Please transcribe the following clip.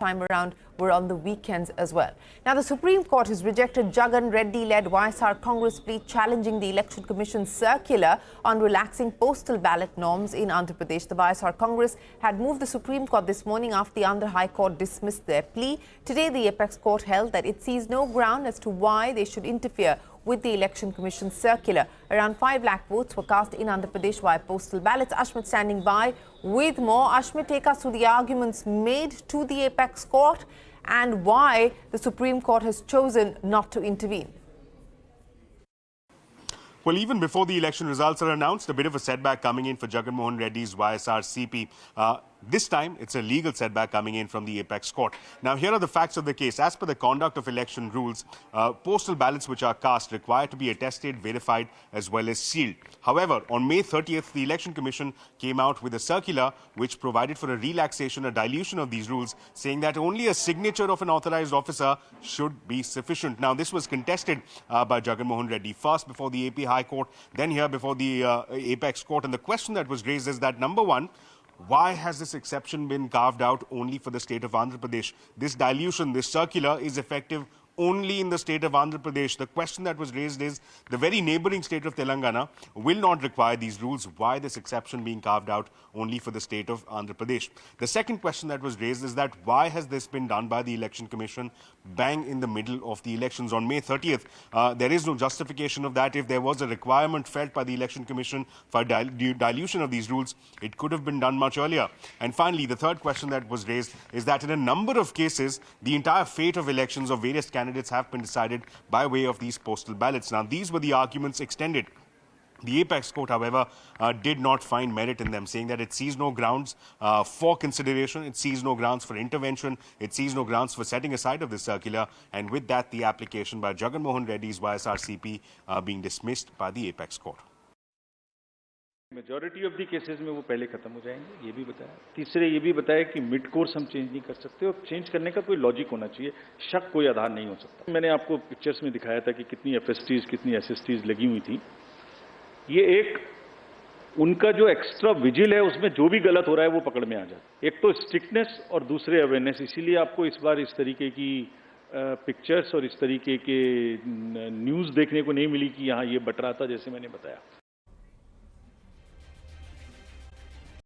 time around were on the weekends as well. Now, the Supreme Court has rejected Jagan Reddy-led YSR Congress plea challenging the Election Commission's circular on relaxing postal ballot norms in Andhra Pradesh. The YSR Congress had moved the Supreme Court this morning after the Andhra High Court dismissed their plea. Today, the apex court held that it sees no ground as to why they should interfere with the Election Commission's circular. Around 5 lakh votes were cast in Andhra Pradesh via postal ballots. Ashmit standing by with more. Ashmit, take us through the arguments made to the apex court and why the Supreme Court has chosen not to intervene. Well, even before the election results are announced, a bit of a setback coming in for Jagan Mohan Reddy's YSRCP. This time, it's a legal setback coming in from the apex court. Now, here are the facts of the case. As per the conduct of election rules, postal ballots which are cast require to be attested, verified, as well as sealed. However, on May 30th, the Election Commission came out with a circular which provided for a relaxation, a dilution of these rules, saying that only a signature of an authorized officer should be sufficient. Now, this was contested by Jagan Mohan Reddy, first before the AP High Court, then here before the apex court. And the question that was raised is that, number one, why has this exception been carved out only for the state of Andhra Pradesh? This dilution, this circular is effective only in the state of Andhra Pradesh. The question that was raised is the very neighboring state of Telangana will not require these rules. Why this exception being carved out only for the state of Andhra Pradesh? The second question that was raised is that why has this been done by the Election Commission bang in the middle of the elections on May 30th? There is no justification of that. If there was a requirement felt by the Election Commission for dilution of these rules, it could have been done much earlier. And finally, the third question that was raised is that in a number of cases, the entire fate of elections of various candidates have been decided by way of these postal ballots. Now, these were the arguments extended. The apex court, however, did not find merit in them, saying that it sees no grounds for consideration, it sees no grounds for intervention, it sees no grounds for setting aside of this circular, and with that, the application by Jagan Mohan Reddy's YSRCP being dismissed by the apex court. Majority of the cases में वो पहले खत्म हो जाएंगे, ये भी बताया। तीसरे ये भी बताया कि मिड कोर्स हम चेंज नहीं कर सकते और चेंज करने का कोई लॉजिक होना चाहिए, शक कोई आधार नहीं हो सकता। मैंने आपको पिक्चर्स में दिखाया था कि कितनी एफएसटीज कितनी एसएसटीज लगी हुई थी। ये एक उनका जो एक्स्ट्रा विजिल है उसमें जो भी गलत हो रहा है वो पकड़ में आ जाता। एक तो स्ट्रिक्टनेस और दूसरे अवेयरनेस, इसीलिए आपको इस बार इस तरीके की पिक्चर्स और इस तरीके के न्यूज़ देखने को नहीं मिली कि यहाँ ये बट रहा था जैसे मैंने बताया।